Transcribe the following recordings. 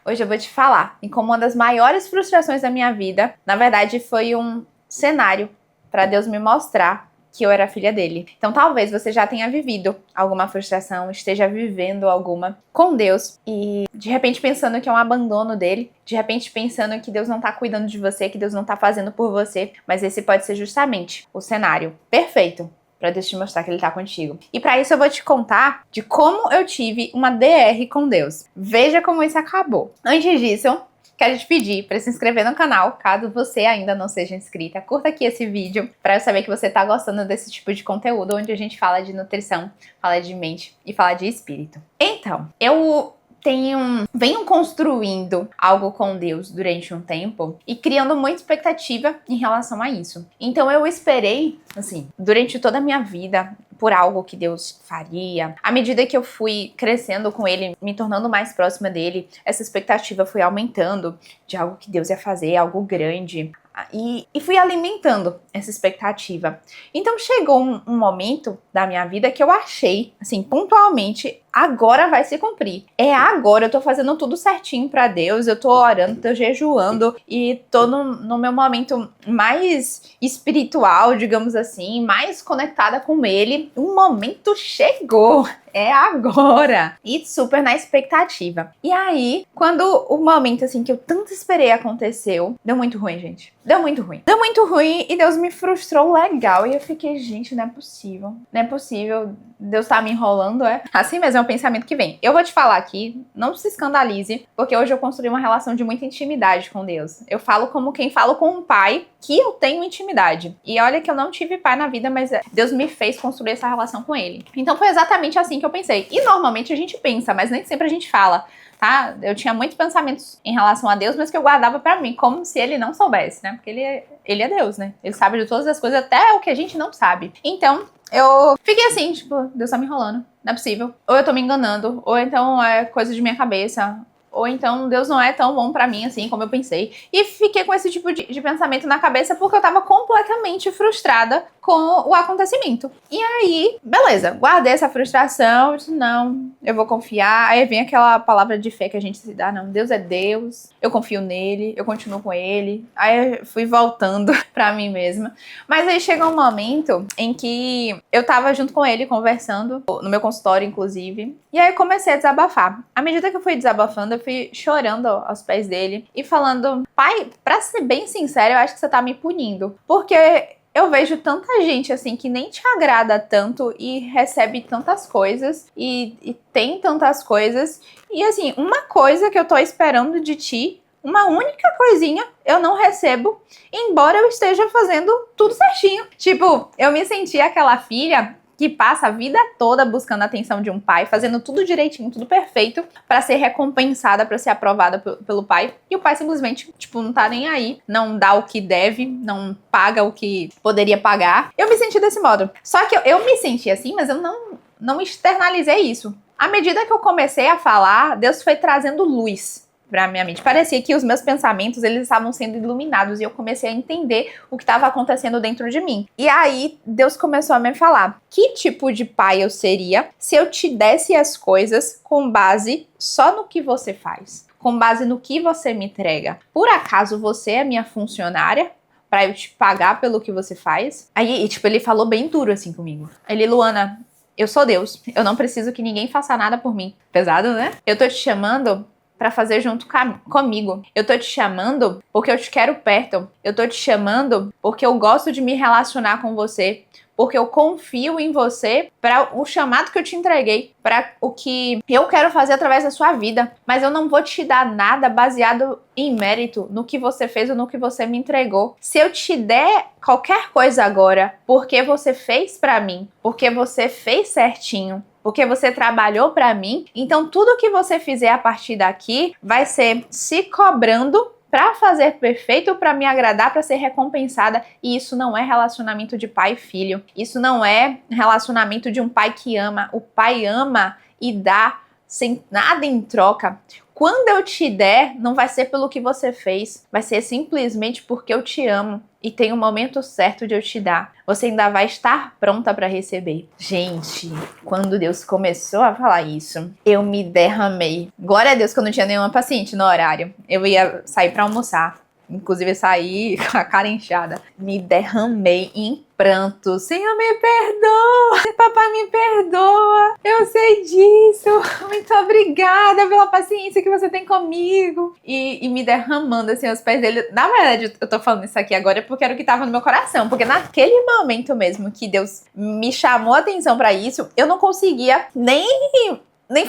Hoje eu vou te falar em como uma das maiores frustrações da minha vida, na verdade, foi um cenário para Deus me mostrar que eu era filha dele. Então talvez você já tenha vivido alguma frustração, esteja vivendo alguma com Deus e de repente pensando que é um abandono dele, de repente pensando que Deus não tá cuidando de você, que Deus não tá fazendo por você, mas esse pode ser justamente o cenário perfeito para Deus te mostrar que Ele tá contigo. E para isso eu vou te contar de como eu tive uma DR com Deus. Veja como isso acabou. Antes disso, quero te pedir para se inscrever no canal, caso você ainda não seja inscrita. Curta aqui esse vídeo para eu saber que você tá gostando desse tipo de conteúdo, onde a gente fala de nutrição, fala de mente e fala de espírito. Então, eu venho construindo algo com Deus durante um tempo e criando muita expectativa em relação a isso. Então eu esperei, assim, durante toda a minha vida por algo que Deus faria. À medida que eu fui crescendo com Ele, me tornando mais próxima dele, essa expectativa foi aumentando de algo que Deus ia fazer, algo grande. E fui alimentando essa expectativa. Então chegou um momento da minha vida que eu achei, assim, pontualmente, agora vai se cumprir. É agora, eu tô fazendo tudo certinho pra Deus, eu tô orando, tô jejuando e tô no meu momento mais espiritual, digamos assim, mais conectada com Ele. O momento chegou. É agora! E super na expectativa. E aí, quando o momento, assim, que eu tanto esperei aconteceu, deu muito ruim, gente. Deu muito ruim. Deu muito ruim e Deus me frustrou legal. E eu fiquei, gente, não é possível. Não é possível. Deus tá me enrolando, é? Assim mesmo é o pensamento que vem. Eu vou te falar aqui, não se escandalize, porque hoje eu construí uma relação de muita intimidade com Deus. Eu falo como quem fala com um pai que eu tenho intimidade. E olha que eu não tive pai na vida, mas Deus me fez construir essa relação com ele. Então foi exatamente assim que eu pensei. E normalmente a gente pensa, mas nem sempre a gente fala. Tá? Eu tinha muitos pensamentos em relação a Deus, mas que eu guardava pra mim, como se ele não soubesse, né? Porque ele é Deus, né? Ele sabe de todas as coisas, até o que a gente não sabe. Então, eu fiquei assim, tipo, Deus tá me enrolando, não é possível. Ou eu tô me enganando, ou então é coisa de minha cabeça, ou então Deus não é tão bom pra mim assim como eu pensei. E fiquei com esse tipo de pensamento na cabeça porque eu tava completamente frustrada com o acontecimento. E aí, beleza, guardei essa frustração, disse, não, eu vou confiar. Aí vem aquela palavra de fé que a gente se dá, não, Deus é Deus, eu confio nele, eu continuo com ele. Aí eu fui voltando pra mim mesma. Mas aí chegou um momento em que eu tava junto com ele, conversando, no meu consultório, inclusive. E aí eu comecei a desabafar. À medida que eu fui desabafando, eu fui chorando aos pés dele e falando, pai, pra ser bem sincero, eu acho que você tá me punindo. Porque eu vejo tanta gente assim que nem te agrada tanto e recebe tantas coisas e tem tantas coisas. E assim, uma coisa que eu tô esperando de ti, uma única coisinha, eu não recebo, embora eu esteja fazendo tudo certinho. Tipo, eu me senti aquela filha que passa a vida toda buscando a atenção de um pai, fazendo tudo direitinho, tudo perfeito, pra ser recompensada, pra ser aprovada pelo pai. E o pai simplesmente, tipo, não tá nem aí, não dá o que deve, não paga o que poderia pagar. Eu me senti desse modo. Só que eu me senti assim, mas eu não externalizei isso. À medida que eu comecei a falar, Deus foi trazendo luz pra minha mente. Parecia que os meus pensamentos, eles estavam sendo iluminados e eu comecei a entender o que estava acontecendo dentro de mim. E aí, Deus começou a me falar, que tipo de pai eu seria se eu te desse as coisas com base só no que você faz? Com base no que você me entrega? Por acaso você é minha funcionária? Pra eu te pagar pelo que você faz? Aí, tipo, ele falou bem duro assim comigo. Ele, Luana, eu sou Deus. Eu não preciso que ninguém faça nada por mim. Pesado, né? Eu tô te chamando pra fazer junto comigo. Eu tô te chamando porque eu te quero perto. Eu tô te chamando porque eu gosto de me relacionar com você. Porque eu confio em você para o chamado que eu te entreguei, para o que eu quero fazer através da sua vida. Mas eu não vou te dar nada baseado em mérito no que você fez ou no que você me entregou. Se eu te der qualquer coisa agora, porque você fez para mim, porque você fez certinho, porque você trabalhou pra mim, então tudo que você fizer a partir daqui vai ser se cobrando pra fazer perfeito, pra me agradar, pra ser recompensada. E isso não é relacionamento de pai e filho. Isso não é relacionamento de um pai que ama. O pai ama e dá sem nada em troca, quando eu te der, não vai ser pelo que você fez, vai ser simplesmente porque eu te amo e tem o momento certo de eu te dar. Você ainda vai estar pronta para receber. Gente, quando Deus começou a falar isso, eu me derramei. Glória a Deus que eu não tinha nenhuma paciente no horário. Eu ia sair para almoçar. Inclusive, eu saí com a cara inchada. Me derramei em pranto. Senhor, me perdoa. Papai, me perdoa. Eu sei disso. Muito obrigada pela paciência que você tem comigo. E me derramando assim aos pés dele. Na verdade, eu tô falando isso aqui agora porque era o que tava no meu coração. Porque naquele momento mesmo que Deus me chamou a atenção pra isso, eu não conseguia nem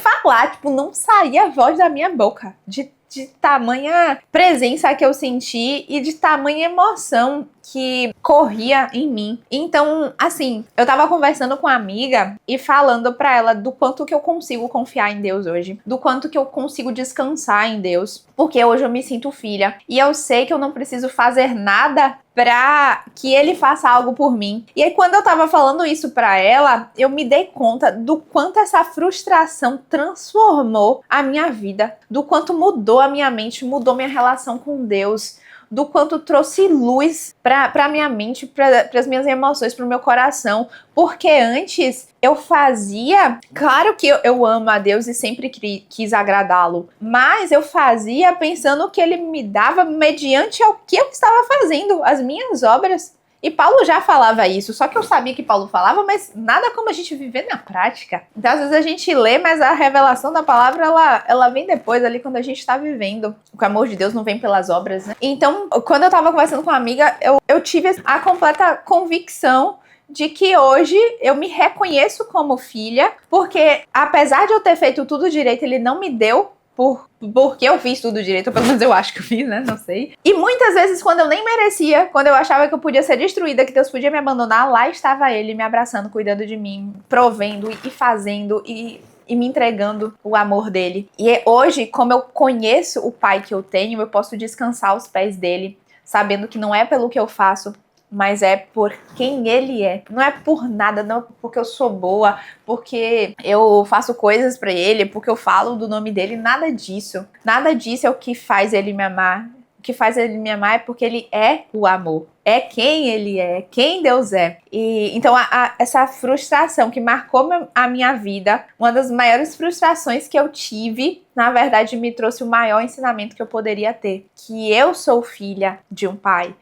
falar. Tipo, não saía a voz da minha boca. De tamanha presença que eu senti e de tamanha emoção que corria em mim. Então, assim, eu tava conversando com uma amiga e falando pra ela do quanto que eu consigo confiar em Deus hoje, do quanto que eu consigo descansar em Deus, porque hoje eu me sinto filha e eu sei que eu não preciso fazer nada pra que ele faça algo por mim. E aí, quando eu tava falando isso pra ela, eu me dei conta do quanto essa frustração transformou a minha vida, do quanto mudou a minha mente, mudou minha relação com Deus, do quanto trouxe luz pra minha mente, para as minhas emoções, pro meu coração. Porque antes eu fazia, claro que eu amo a Deus e sempre quis agradá-lo, mas eu fazia pensando que ele me dava mediante ao que eu estava fazendo, as minhas obras. E Paulo já falava isso, só que eu sabia que Paulo falava, mas nada como a gente viver na prática. Então, às vezes a gente lê, mas a revelação da palavra, ela vem depois, ali, quando a gente tá vivendo. O amor de Deus não vem pelas obras, né? Então, quando eu tava conversando com uma amiga, eu tive a completa convicção de que hoje eu me reconheço como filha, porque apesar de eu ter feito tudo direito, ele não me deu porque eu fiz tudo direito, ou pelo menos eu acho que eu fiz, né? Não sei. E muitas vezes, quando eu nem merecia, quando eu achava que eu podia ser destruída, que Deus podia me abandonar, lá estava ele me abraçando, cuidando de mim, provendo e fazendo e me entregando o amor dele. E hoje, como eu conheço o pai que eu tenho, eu posso descansar aos pés dele, sabendo que não é pelo que eu faço, mas é por quem ele é. Não é por nada, não porque eu sou boa, porque eu faço coisas pra ele, porque eu falo do nome dele, nada disso. Nada disso é o que faz ele me amar. O que faz ele me amar é porque ele é o amor. É quem ele é, quem Deus é. E então essa frustração que marcou a minha vida, uma das maiores frustrações que eu tive, na verdade me trouxe o maior ensinamento que eu poderia ter. Que eu sou filha de um pai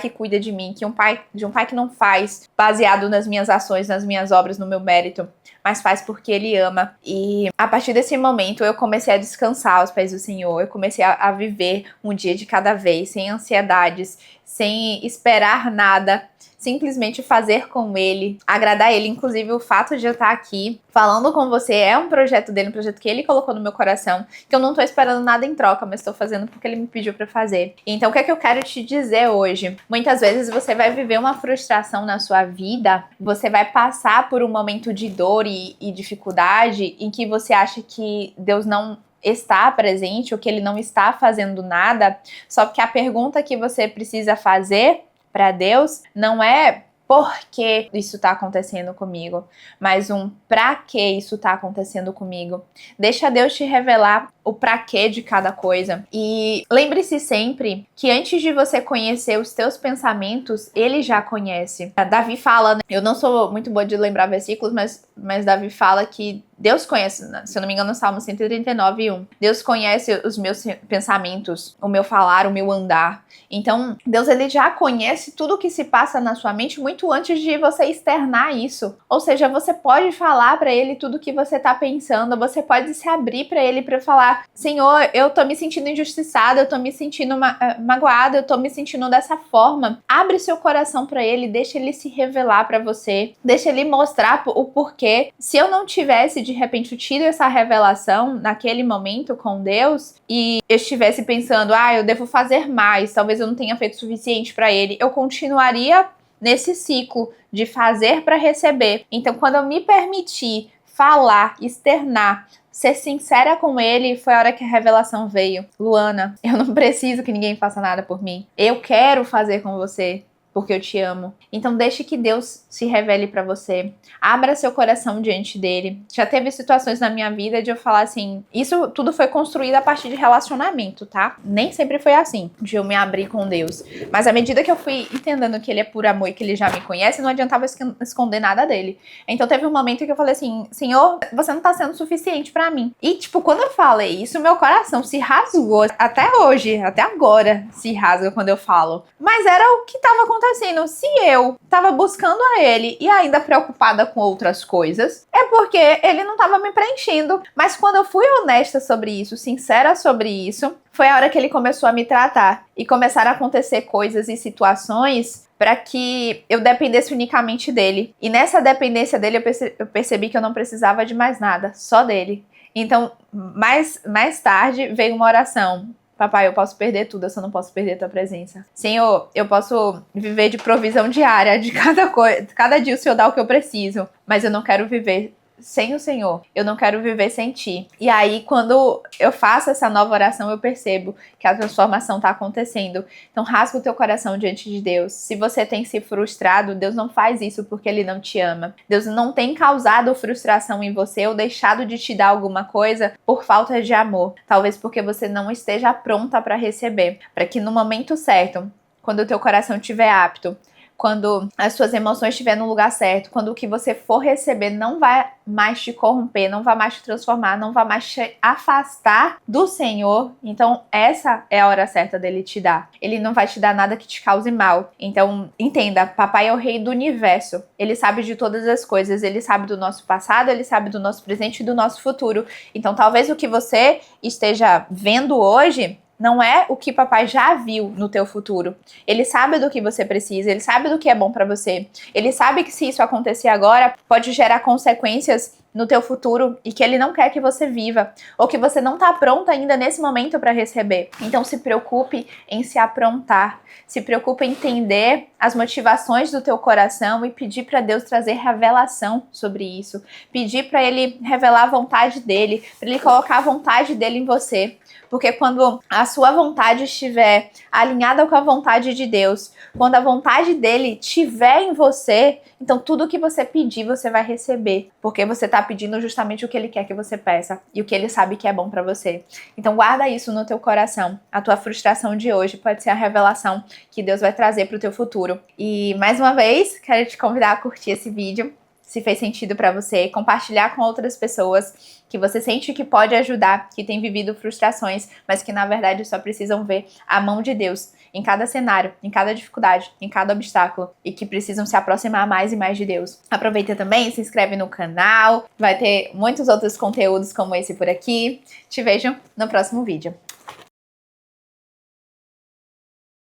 que cuida de mim, de um pai que não faz baseado nas minhas ações, nas minhas obras, no meu mérito, mas faz porque ele ama. E a partir desse momento eu comecei a descansar aos pés do Senhor, eu comecei a viver um dia de cada vez, sem ansiedades, sem esperar nada, simplesmente fazer com ele, agradar ele. Inclusive, o fato de eu estar aqui falando com você é um projeto dele, um projeto que ele colocou no meu coração, que eu não tô esperando nada em troca, mas tô fazendo porque ele me pediu pra fazer. Então, o que é que eu quero te dizer hoje? Muitas vezes você vai viver uma frustração na sua vida, você vai passar por um momento de dor e dificuldade em que você acha que Deus não está presente ou que ele não está fazendo nada, só que a pergunta que você precisa fazer para Deus não é por que isso está acontecendo comigo, mas pra que isso está acontecendo comigo. Deixa Deus te revelar o pra que de cada coisa. E lembre-se sempre que antes de você conhecer os teus pensamentos, ele já conhece. Davi fala, né? Eu não sou muito boa de lembrar versículos, mas Davi fala que Deus conhece, se eu não me engano, no Salmo 139:1. Deus conhece os meus pensamentos, o meu falar, o meu andar. Então, Deus ele já conhece tudo o que se passa na sua mente muito antes de você externar isso. Ou seja, você pode falar para ele tudo o que você tá pensando, você pode se abrir para ele para falar: Senhor, eu tô me sentindo injustiçada, eu tô me sentindo magoada, eu tô me sentindo dessa forma. Abre seu coração para ele, deixa ele se revelar para você, deixa ele mostrar o porquê. Se eu não tivesse de repente tido essa revelação naquele momento com Deus e eu estivesse pensando, eu devo fazer mais, talvez eu não tenha feito o suficiente para ele, eu continuaria nesse ciclo de fazer para receber. Então, quando eu me permiti falar, externar, ser sincera com ele, foi a hora que a revelação veio. Luana, eu não preciso que ninguém faça nada por mim. Eu quero fazer com você porque eu te amo. Então deixe que Deus se revele pra você. Abra seu coração diante dele. Já teve situações na minha vida de eu falar assim, isso tudo foi construído a partir de relacionamento, tá? Nem sempre foi assim, de eu me abrir com Deus. Mas à medida que eu fui entendendo que ele é por amor e que ele já me conhece, não adiantava esconder nada dele. Então teve um momento que eu falei assim, Senhor, você não tá sendo suficiente pra mim. E tipo, quando eu falei isso, meu coração se rasgou. Até hoje, até agora se rasga quando eu falo. Mas era o que tava acontecendo. Se eu tava buscando a ele e ainda preocupada com outras coisas, é porque ele não tava me preenchendo. Mas quando eu fui honesta sobre isso, sincera sobre isso, foi a hora que ele começou a me tratar. E começaram a acontecer coisas e situações para que eu dependesse unicamente dele. E nessa dependência dele eu percebi que eu não precisava de mais nada, só dele. Então, mais tarde veio uma oração. Papai, eu posso perder tudo, eu só não posso perder tua presença. Senhor, eu posso viver de provisão diária, de cada coisa. Cada dia o Senhor dá o que eu preciso, mas eu não quero viver sem o Senhor, eu não quero viver sem ti. E aí, quando eu faço essa nova oração, eu percebo que a transformação está acontecendo. Então, rasga o teu coração diante de Deus. Se você tem se frustrado, Deus não faz isso porque Ele não te ama. Deus não tem causado frustração em você ou deixado de te dar alguma coisa por falta de amor. Talvez porque você não esteja pronta para receber. Para que no momento certo, quando o teu coração estiver apto, quando as suas emoções estiverem no lugar certo, quando o que você for receber não vai mais te corromper, não vai mais te transformar, não vai mais te afastar do Senhor, então essa é a hora certa dele te dar. Ele não vai te dar nada que te cause mal. Então, entenda, papai é o rei do universo. Ele sabe de todas as coisas, ele sabe do nosso passado, ele sabe do nosso presente e do nosso futuro. Então, talvez o que você esteja vendo hoje não é o que papai já viu no teu futuro. Ele sabe do que você precisa, ele sabe do que é bom pra você. Ele sabe que se isso acontecer agora, pode gerar consequências no teu futuro e que ele não quer que você viva, ou que você não tá pronta ainda nesse momento para receber. Então se preocupe em se aprontar, se preocupe em entender as motivações do teu coração e pedir para Deus trazer revelação sobre isso, pedir para ele revelar a vontade dele, para ele colocar a vontade dele em você. Porque quando a sua vontade estiver alinhada com a vontade de Deus, quando a vontade dele estiver em você, então tudo que você pedir, você vai receber. Porque você está pedindo justamente o que ele quer que você peça e o que ele sabe que é bom para você. Então guarda isso no teu coração. A tua frustração de hoje pode ser a revelação que Deus vai trazer para o teu futuro. E mais uma vez, quero te convidar a curtir esse vídeo. Se fez sentido para você, compartilhar com outras pessoas que você sente que pode ajudar, que tem vivido frustrações, mas que na verdade só precisam ver a mão de Deus em cada cenário, em cada dificuldade, em cada obstáculo e que precisam se aproximar mais e mais de Deus. Aproveita também, se inscreve no canal, vai ter muitos outros conteúdos como esse por aqui. Te vejo no próximo vídeo.